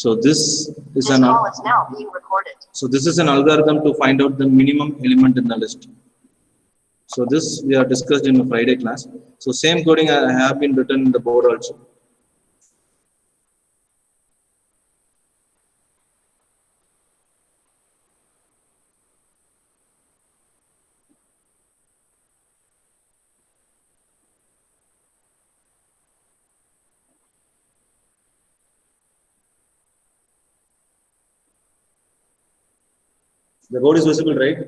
So this is an algorithm to find out the minimum element in the list. So this we are discussed in the Friday class. So same coding I have been written in the board also. The board is visible, right?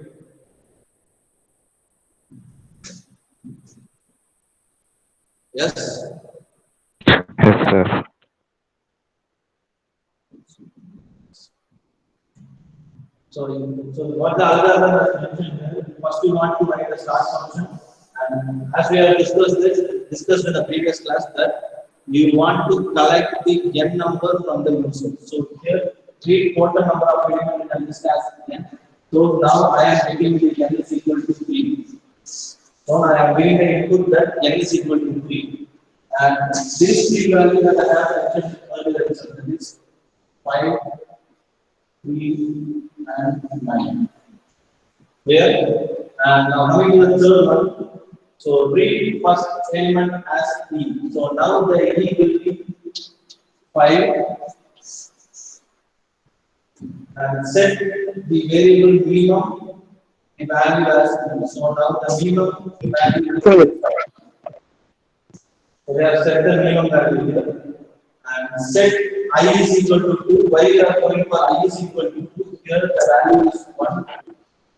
Yes. Yes, sir. So what the algorithm has mentioned here, first we want to write the start function, and as we have discussed in the previous class, that you want to collect the n number from the user. So here read total number of elements in the list as n. So now I am getting the n is equal to 3. So I am giving the input that n is equal to 3. And this 3 value that I have mentioned earlier is 5, 3, and 9. Here, and now coming to the third one. So read first element as e. So now the e will be 5 and set the variable minimum the value as e. So now the minimum value is 5. So we have set the minimum value here and set I is equal to 2. Why we are going for I is equal to 2? Here the value is 1,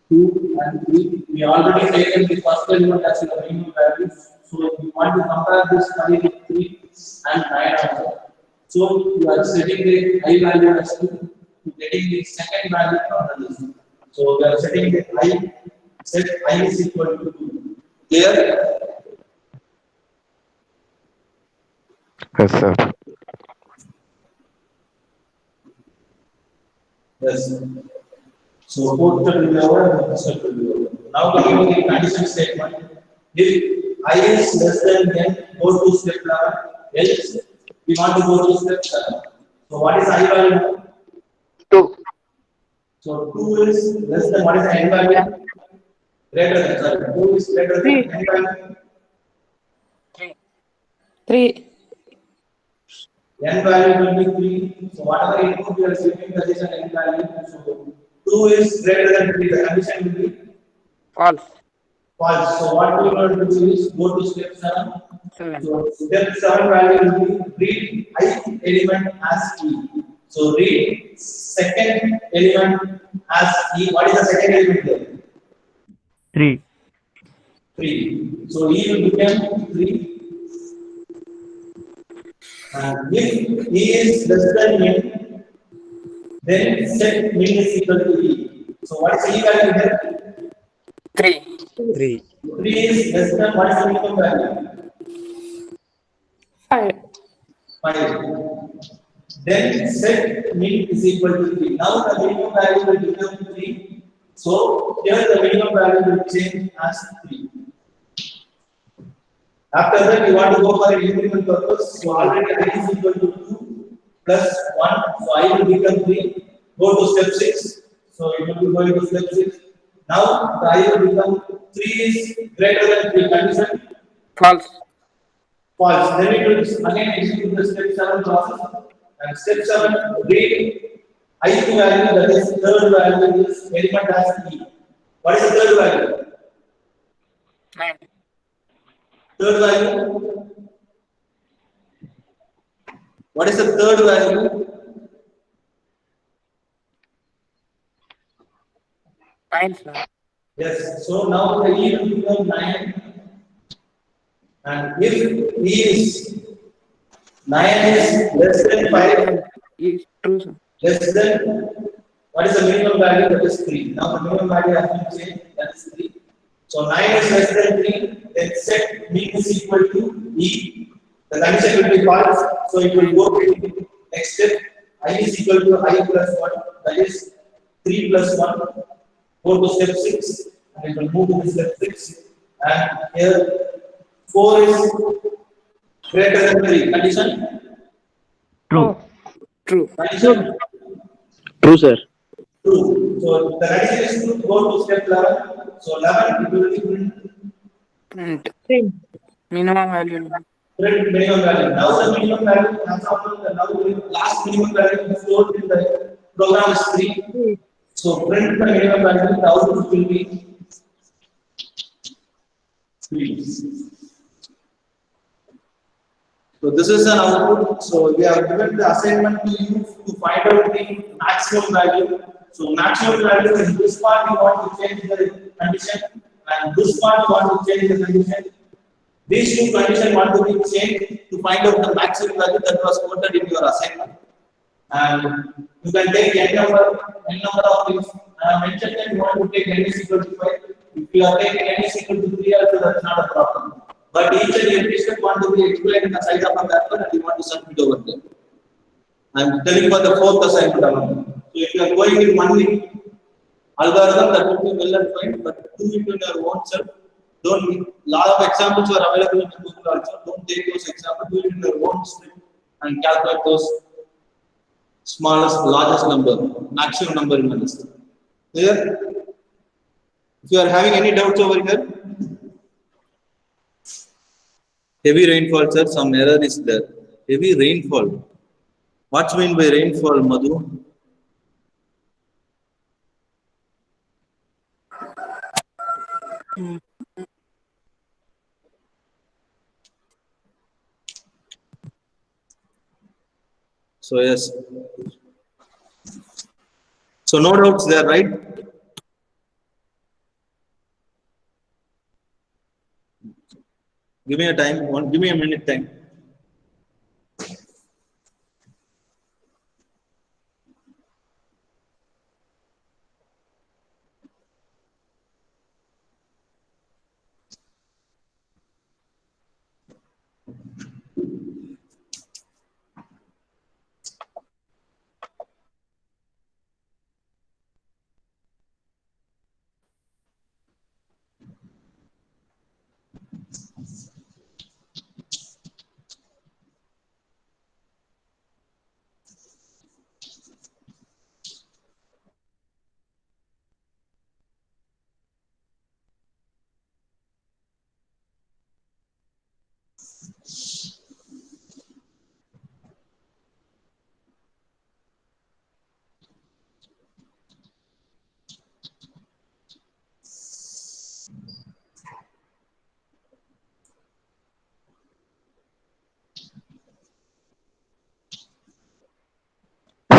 2, and 3. We already taken the first element as the minimum value. So we want to compare this 5 with 3 and 9 also. So you are setting the I value as 2 to getting the second value from the list. So we are setting the I, set I is equal to 2. Clear? Yes, sir. Yes. So fourth step will be over and fifth step will be over. Now coming to the condition statement. If I is less than n, go to step 11. Else we want to go to step 7. So what is I value? 2. So 2 is less than what is the n value? Greater than, sorry, 2 is greater than n value. 3. N value will be 3. So whatever input we are receiving, that is an n value. So 2 is greater than 3. The condition will be False. false. So what we are going to do is go to step 7. 7. So step 7 value will be read I element as e. So read second element as e. What is the second element there? 3. 3. So e will become 3. And if e is less than n, then set min is equal to e. So what is e value here? 3. 3. 3 is less than what is the minimum value? 5. 5. Then set min is equal to 3. Now the minimum value will become 3. So here the minimum value will change as 3. After that, you want to go for an increment purpose. So already I is equal to 2 plus 1. So I will become 3. Go to step 6. So you will be going to step 6. Now the I will become 3 is greater than 3. Condition False. false. Then it will again execute the step 7 process. And step 7 read ith value, that is third value is element as e. What is the third value? 9. Third value. What is the third value? 9, sir. Yes. So now the e will become 9. And if e is 9 is less than 5, Is true, sir. less than what is the minimum value? That is 3. Now the minimum value has been changed. That is 3. So 9 is less than 3. Then set min is equal to e. The condition will be false. So it will go to next step. I is equal to I plus 1. That is 3 plus 1. Go to step 6. And it will move to step 6. And here 4 is greater than 3. Condition? True. True. Condition True, sir. true. So the condition is true. Go to step 11. So 11 it will be Print. Print. Minimum value. print minimum value. Now the minimum value, for example, the now the last minimum value stored in the program is 3. 3. So print the minimum value, the output will be 3. So this is an output. So we have given the assignment to you to find out the maximum value. So maximum value in this part you want to change the condition, and this part you want to change the condition. These two conditions want to be changed to find out the maximum value that was quoted in your assignment. And you can take n number of things. I have mentioned that you want to take n is equal to 5. If you are taking n is equal to 3 also, that's not a problem. But each and every step want to be explained in the size of a paper and you want to submit over there. I am telling for the 4th assignment only. So if you are going in one week, algorithm that will be well and fine, but do it in your own self. Don't, lot of examples are available in Google also. Don't take those examples, do it in your own script and calculate those smallest, largest number, maximum number in the list. Clear? If you are having any doubts over here, heavy rainfall, sir, some error is there. Heavy rainfall. What's mean by rainfall, Madhu? So yes. So no doubts there, right? Give me a time. Give me a minute time.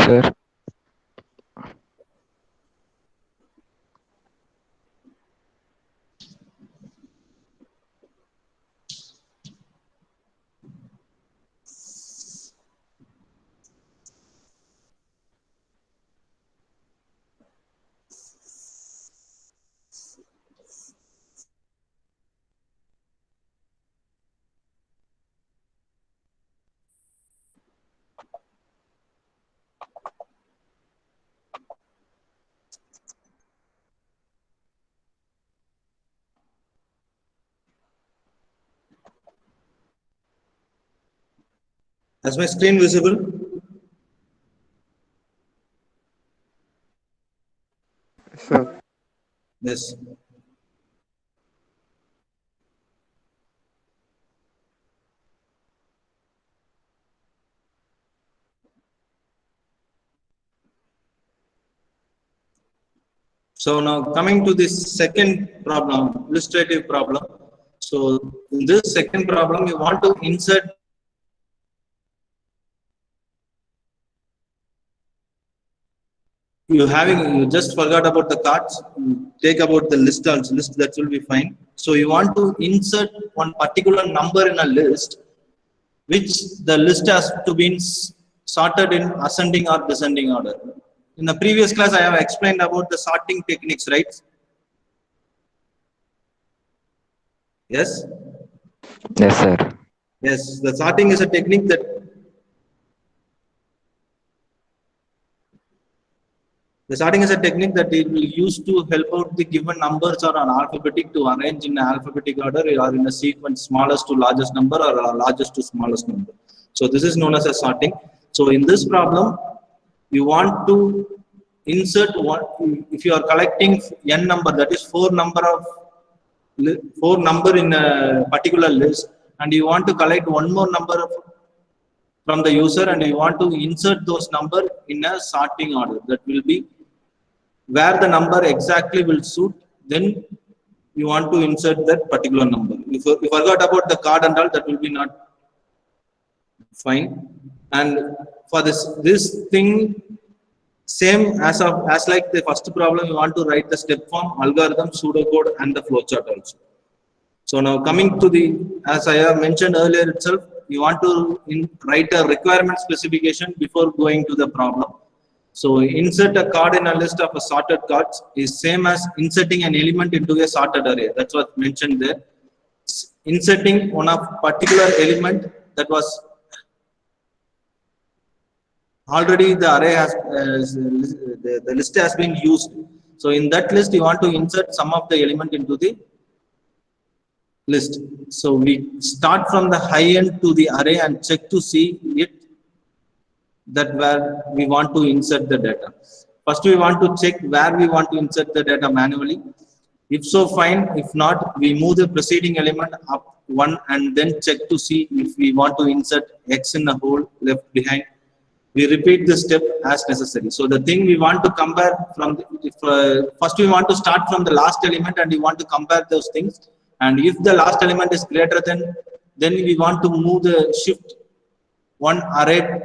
Sir. Is my screen visible? Sir. Yes. So now coming to this second problem, illustrative problem. So in this second problem, you want to insert you just forgot about the cards, take about the list also, list that will be fine. So you want to insert one particular number in a list, which the list has to be sorted in ascending or descending order. In the previous class, I have explained about the sorting techniques, right? Yes? Yes, sir. Yes, the sorting is a technique that it will use to help out the given numbers or an alphabetic to arrange in alphabetic order or in a sequence smallest to largest number or largest to smallest number. So this is known as a sorting. So in this problem, you want to insert one. If you are collecting n number, that is four number in a particular list, and you want to collect one more number from the user, and you want to insert those number in a sorting order, that will be where the number exactly will suit, then you want to insert that particular number. If you forgot about the card and all, that will be not fine. And for this thing, same as like the first problem, you want to write the step form, algorithm, pseudocode, and the flowchart also. So now coming to the, as I have mentioned earlier itself, you want to write a requirement specification before going to the problem. So insert a card in a list of sorted cards is same as inserting an element into a sorted array. That's what mentioned there. Inserting one of particular element that was already the array has the list has been used. So in that list, you want to insert some of the element into the list. So we start from the high end to the array and check to see it that where we want to insert the data. First, we want to check where we want to insert the data manually. If so, fine. If not, we move the preceding element up one and then check to see if we want to insert X in a hole left behind. We repeat this step as necessary. So the thing we want to compare from, first we want to start from the last element and we want to compare those things. And if the last element is greater than, then we want to move the shift one array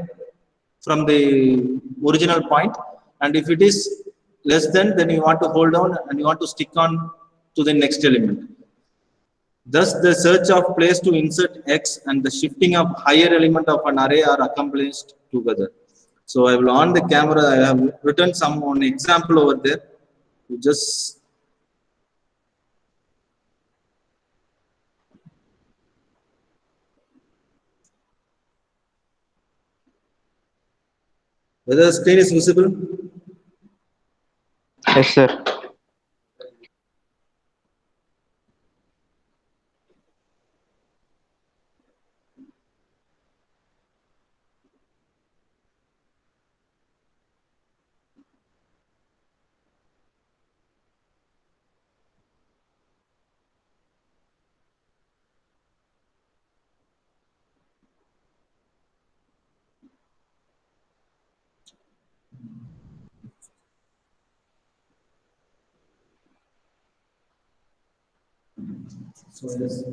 from the original point. And if it is less than, then you want to hold down and you want to stick on to the next element. Thus, the search of place to insert X and the shifting of higher element of an array are accomplished together. So I will on the camera, I have written some on example over there. You just whether the screen is visible? Yes, sir. So, yes.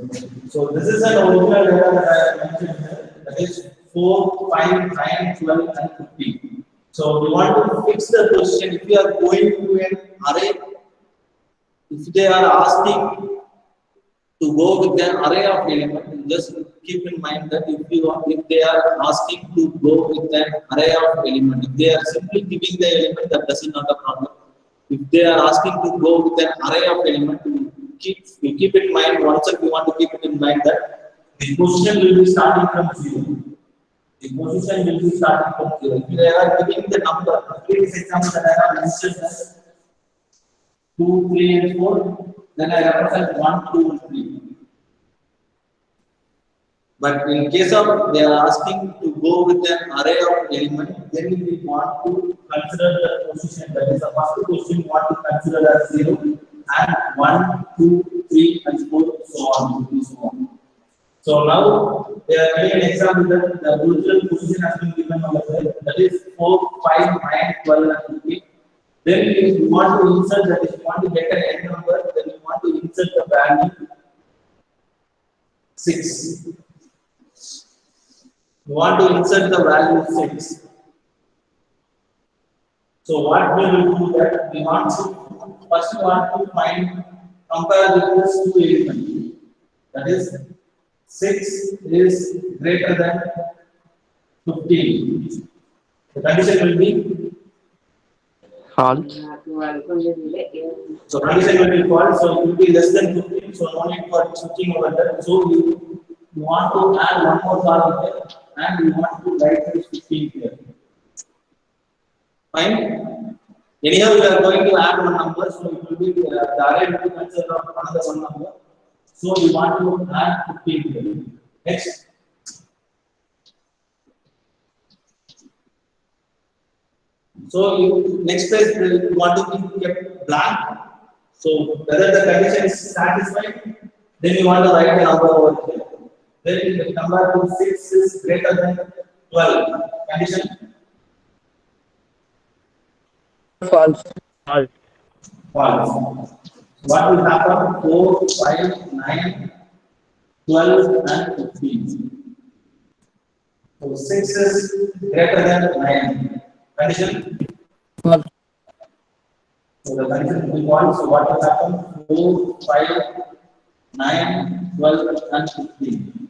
So this is an original data that I mentioned here. That is 4, 5, 9, 12, and 15. So we want to fix the position. If you are going to an array, if they are asking to go with an array of elements, just keep in mind that if they are asking to go with an array of elements, if they are simply giving the element, that is not a problem. If they are asking to go with an array of elements, we keep in mind, once we want to keep it in mind that the position will be starting from 0. The position will be starting from 0. If they are giving the number, the previous example that I have mentioned as 2, 3, and 4, then I represent 1, 2, and 3. But in case of they are asking to go with an array of elements, then we want to consider the position. That is the first position we want to consider as 0. And 1, 2, 3, and 4, so on, so on. So now they are giving an example that the original position has been given over there. That is 4, 5, 9, 12, and 15. Then if you want to insert, that is, you want to get an n number, then you want to insert the value 6. You want to insert the value 6. So what we will do that we want to first compare the two elements. That is 6 is greater than 15. The condition will be False. so condition will be false. So it will be less than 15. So no need for switching over there. So you want to add one more column here, and you want to write this 15 here. Fine. Anyhow, we are going to add one number, so it will be the array will be considered of another one number. So we want to add 15 here. Next. So next phase you want to keep kept blank. So whether the condition is satisfied, then you want to write the number over here. Then the number to 6 is greater than 12. Condition False. false. What will happen? 4, 5, 9, 12, and 15. So 6 is greater than 9. Condition. False. So the condition will be false. So what will happen? 4, 5, 9, 12, and 15.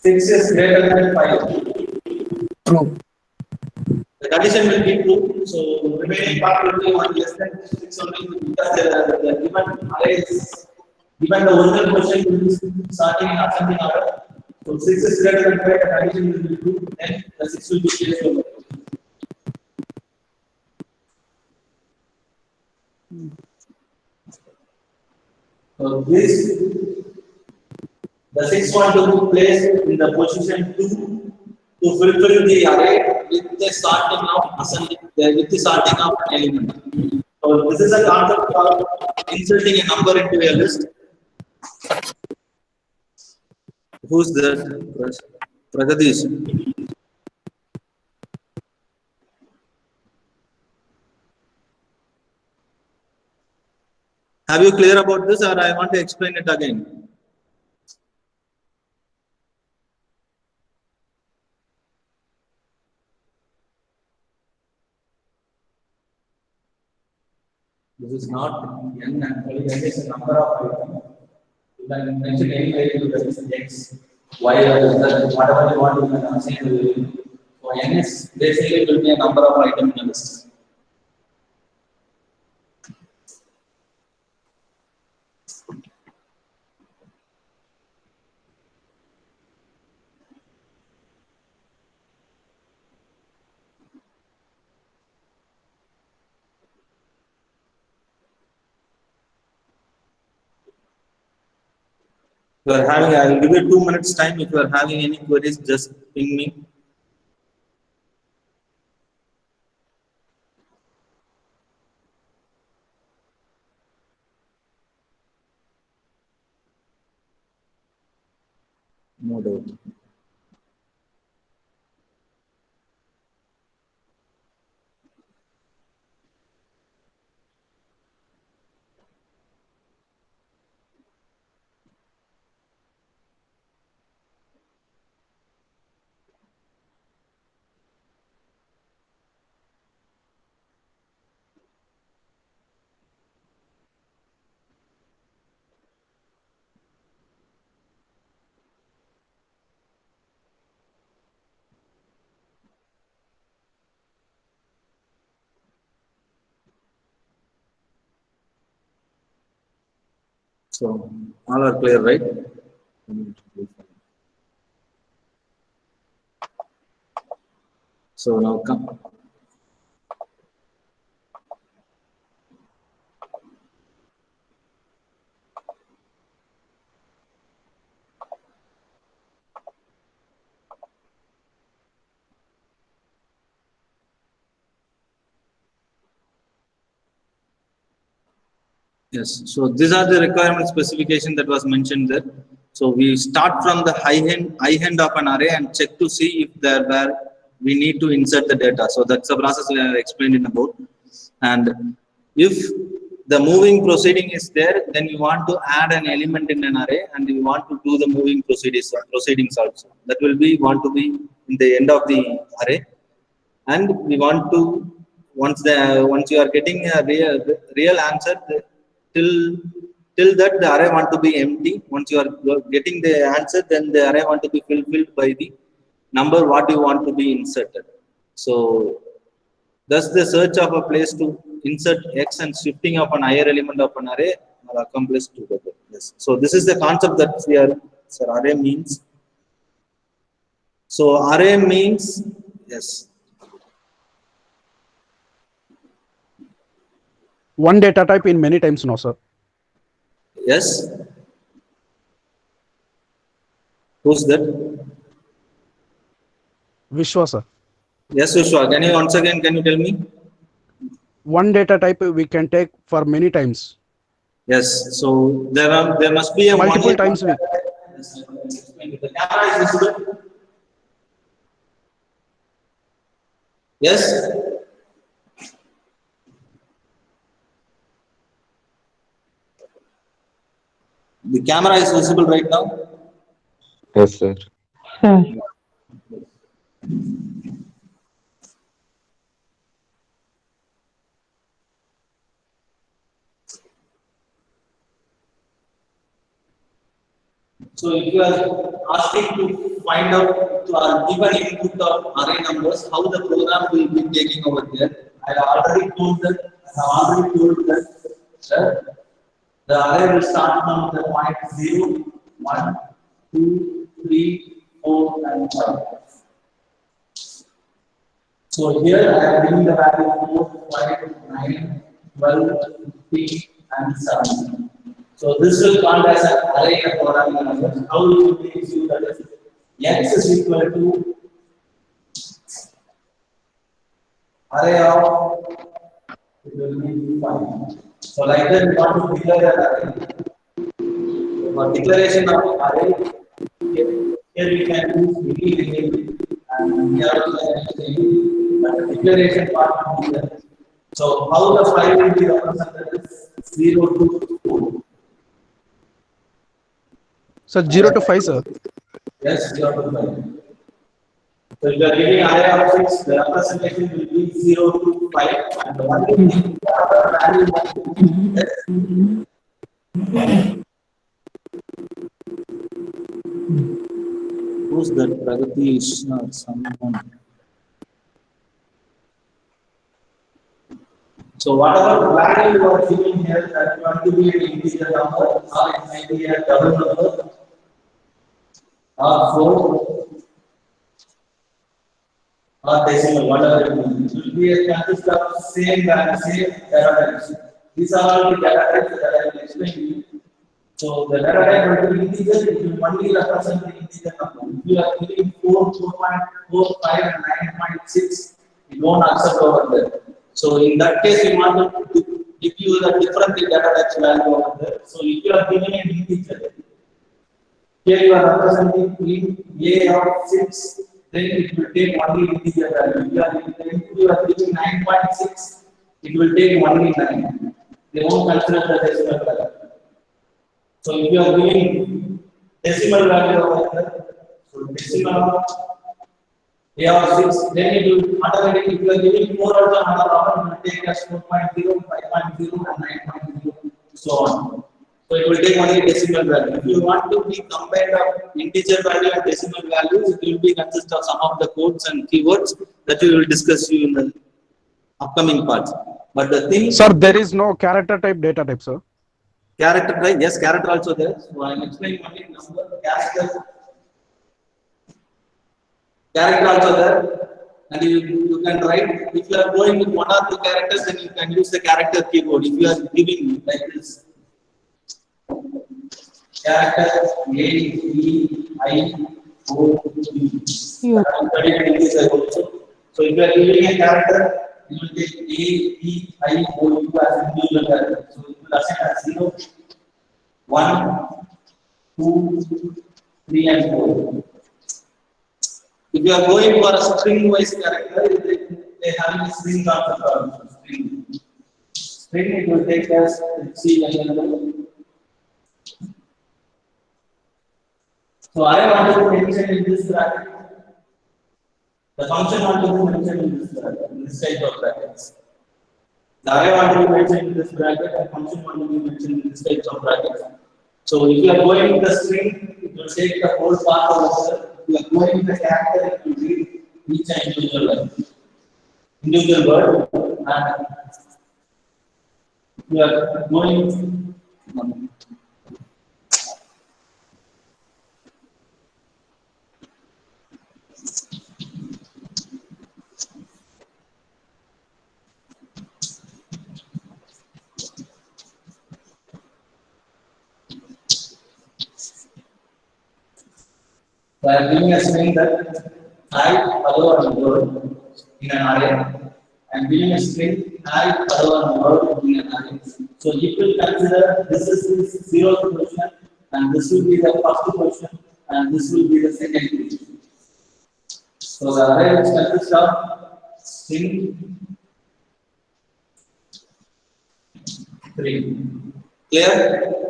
Six is greater than 5. True. The condition will be true. So remaining part will be 1 less than 6 only because the given array is given the original question will be starting in ascending order. So 6 is greater than 5, the condition will be true, then the 6 will be placed over. So this the 6 want to be placed in the position 2 to fulfill the array with the sorting of ascending with the sorting of an element. So this is a concept of inserting a number into a list. Who's that? Pragadish. Have you clear about this, or I want to explain it again? This is not n actually, n is a number of items. You can mention any variable that is x, y, or z, whatever you want, you can assign the variable. So n is basically will be a number of items in a list. If you are having, I will give you 2 minutes time. If you are having any queries, just ping me. No doubt. So all are clear, right? So now come. Yes, so these are the requirement specification that was mentioned there. So we start from the high end of an array and check to see if there were we need to insert the data. So that's the process we have explained in about. And if the moving proceeding is there, then you want to add an element in an array and you want to do the moving proceedings also. That will be want to be in the end of the array. And we want to once you are getting a real answer till that the array want to be empty. Once you are getting the answer, then the array want to be fulfilled by the number what you want to be inserted. So thus the search of a place to insert x and shifting of an higher element of an array are accomplished together. Yes. So this is the concept that we are. So array means. So array means yes. One data type in many times, no, sir. Yes. Who's that? Vishwa, sir. Yes, Vishwa. Can you once again, can you tell me? One data type we can take for many times. Yes. So there must be a Multiple times we. The camera is visible. Yes. The camera is visible right now. Yes, sir. So if you are asking to find out to given input of array numbers, how the program will be taking over there, I have already told that. The array will start from the point 0, 1, 2, 3, 4, and 5. So here I am giving the value 4, 5, 9, 12, 15, and 17. So this will count as an array of programming numbers. How you will make use that is x is equal to array of, it will be 5. So like that we want to declare an array. For declaration of array, here we can use any and here we can use any, but the declaration part is here. So how the 5 will be represented is 0 to 4. So 0 to 5, sir. Yes, 0 to 5. So if you are giving array of 6, the representation will be 0 to 5, and the only thing the other value is who's that? Pragati is someone. So whatever value you are giving here, that going to be an integer number, or it may be a double number, or 4, or decimal, whatever it is. It will be a consist of same value, same data types. These are all the data types that I will explain to you. So the data type will be integer, it will only represent the integer number. If you are giving 4, 4.45, and 9.6, it won't accept over there. So in that case, you want to give you the different data types value over there. So if you are giving an integer, here you are representing in a of 6, then it will take only integer value. If you are giving 9.6, it will take only 9. They won't consider the decimal value. So if you are giving decimal value over here, so decimal a of 6, then it will automatically, if you are giving 4 also another problem, it will take as 4.0, 5.0, and 9.0, so on. So it will take only decimal value. If you want to be combined of integer value and decimal values, it will be consist of some of the codes and keywords that we will discuss you in the upcoming parts. But the thing, Sir, there is no character type data type, sir. Character type, yes, character also there. So I am explaining only number, character also there. And you can write, if you are going with 1 or 2 characters, then you can use the character keyboard. If you are giving like this, character A, E, I, O, U. So if you are giving a character, you will take A, E, I, O, U as individual character. So it will assign as 0, 1, 2, 3, and 4. If you are going for a string-wise character, they have a string concept also. String it will take as C. So I want to mention in this bracket. The function want to be mentioned in this bracket, in this type of brackets. The array want to be mentioned in this bracket, and function want to be mentioned in this type of brackets. So if you are going with the string, it will take the whole part of the. If you are going with the character, it will read each individual word, and if you are going. So I am giving a string that I, hello and world in an array. I am giving a string I, hello and world in an array. So you will consider this is the zeroth position, and this will be the first position, and this will be the second position. So the array which consists of string 3. Clear?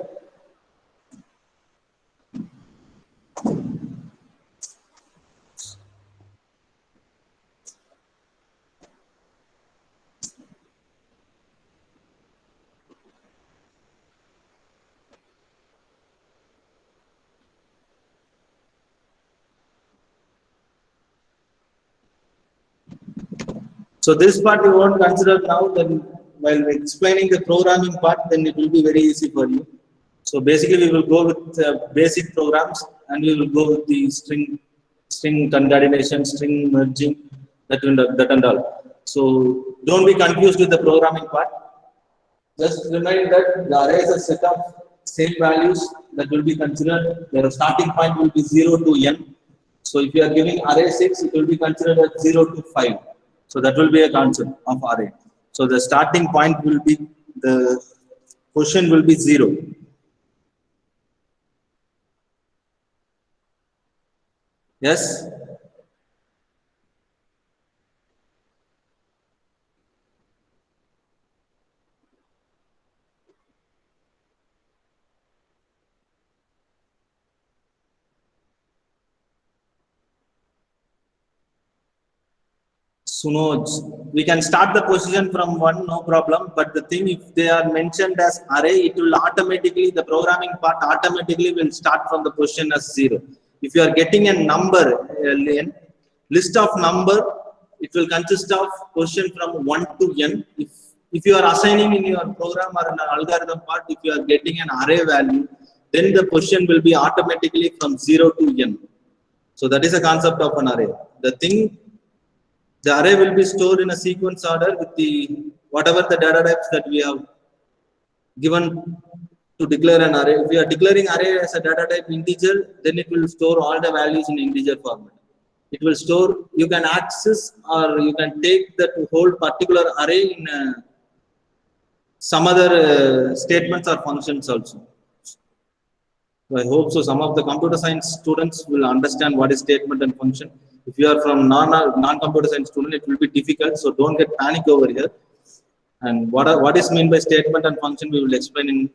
So this part you won't consider now. Then while explaining the programming part, then it will be very easy for you. So basically, we will go with basic programs, and we will go with the string concatenation, string merging, that and all. So don't be confused with the programming part. Just remind that the array is a set of same values that will be considered. Their starting point will be 0 to n. So if you are giving array 6, it will be considered as 0 to 5. So that will be a concept of array. So the starting point will be, the position will be 0. Yes? Sunoj, we can start the position from 1, no problem. But the thing, if they are mentioned as array, it will automatically, the programming part automatically will start from the position as 0. If you are getting a number, a list of number, it will consist of position from 1 to n. If you are assigning in your program or in an algorithm part, if you are getting an array value, then the position will be automatically from 0 to n. So that is a concept of an array. The array will be stored in a sequence order with the whatever the data types that we have given to declare an array. If we are declaring array as a data type integer, then it will store all the values in integer format. It will store, you can access or you can take that whole particular array in some other statements or functions also. So I hope so. Some of the computer science students will understand what is statement and function. If you are from non-computer science student, it will be difficult. So don't get panic over here. And what is meant by statement and function, we will explain in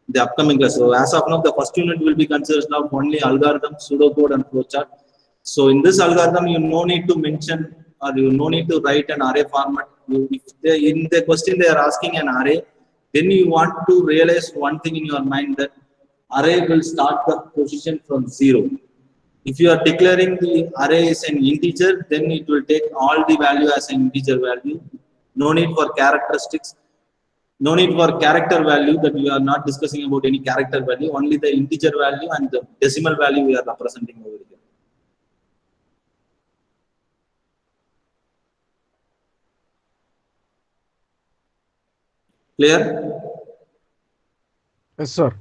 the upcoming class. So as of now, the first unit will be consisted of only algorithm, pseudocode, and flowchart. So in this algorithm, you no need to mention or you no need to write an array format. In the question they are asking an array, then you want to realize one thing in your mind, that array will start the position from 0. If you are declaring the array as an integer, then it will take all the value as an integer value. No need for characteristics. No need for character value, that we are not discussing about any character value, only the integer value and the decimal value we are representing over here. Clear? Yes, sir.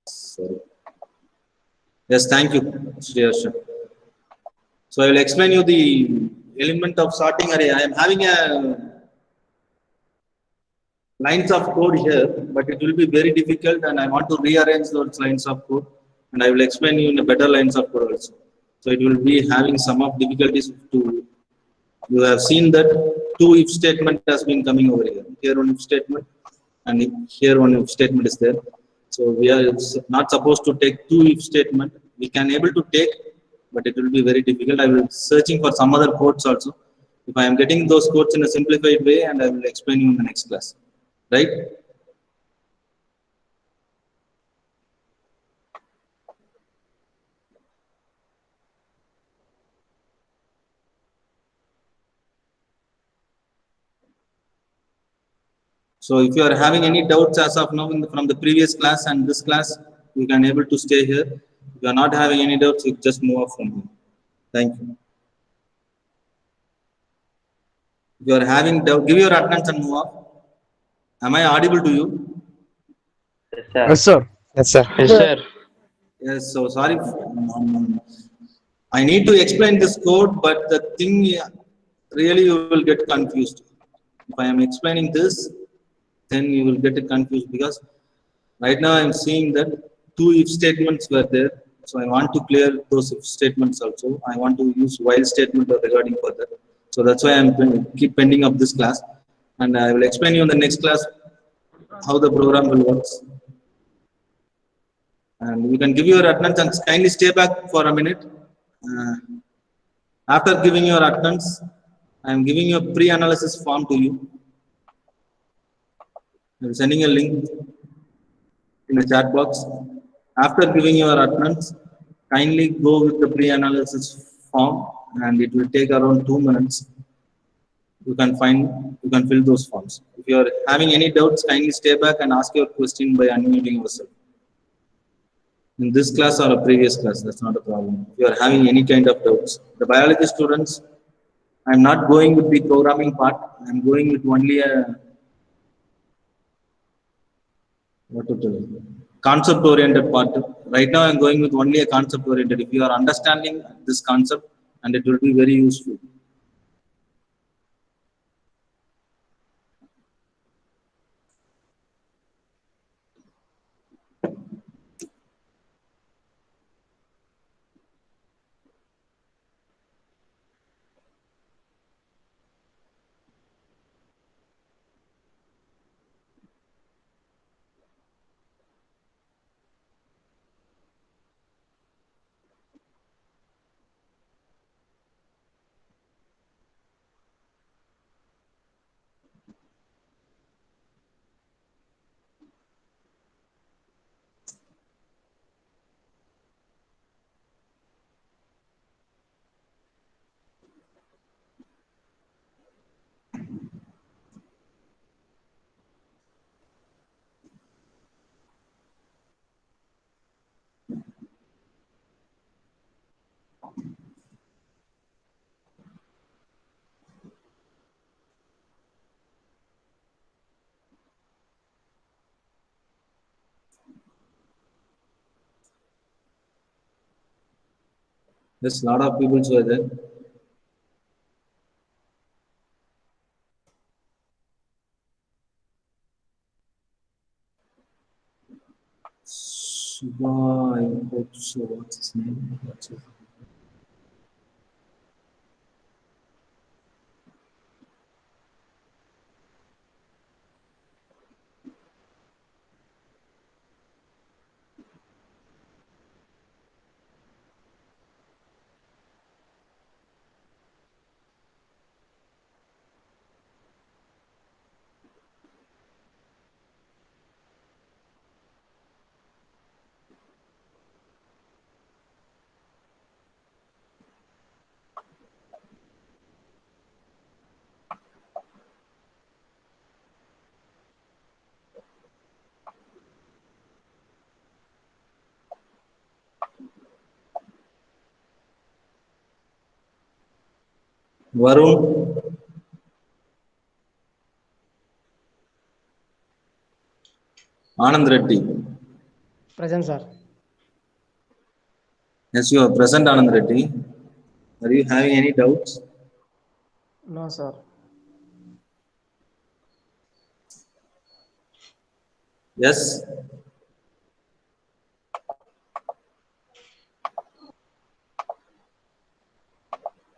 Sorry. Yes, thank you, Shreyas. So I will explain you the element of sorting array. I am having a lines of code here, but it will be very difficult, and I want to rearrange those lines of code, and I will explain you in a better lines of code also. So it will be having some of difficulties to. You have seen that 2 if statement has been coming over here. Here one if statement, and here one if statement is there. So we are not supposed to take 2 if statement. We can able to take, but it will be very difficult. I will be searching for some other codes also. If I am getting those codes in a simplified way, and I will explain you in the next class. Right? So if you are having any doubts as of now from the previous class and this class, you can able to stay here. If you are not having any doubts, you just move off from here. Thank you. If you are having doubt, give your attendance and move off. Am I audible to you? Yes, sir. Yes, sir. Yes, sir. Yes. So sorry. I need to explain this code, but the thing really you will get confused. If I am explaining this, then you will get confused because right now I am seeing that two if statements were there. So I want to clear those if statements also. I want to use while statement regarding further. So that's why I am keep pending up this class, and I will explain you in the next class how the program will work. And you can give your attendance and kindly stay back for a minute. After giving your attendance, I am giving you a pre-analysis form to you. I am sending a link in the chat box. After giving your attendance, kindly go with the pre-analysis form, and it will take around 2 minutes. You can fill those forms. If you are having any doubts, kindly stay back and ask your question by unmuting yourself. In this class or a previous class, that's not a problem. If you are having any kind of doubts, the biology students, I'm not going with the programming part. I'm going with only a concept-oriented part. Right now, I'm going with only a concept-oriented. If you are understanding this concept, and it will be very useful. There's a lot of people who are there. Shiva, I hope so. What's his name? What's his name? Varun, Anand Reddy. Present, sir. Yes, you are present, Anand Reddy. Are you having any doubts? No, sir. Yes.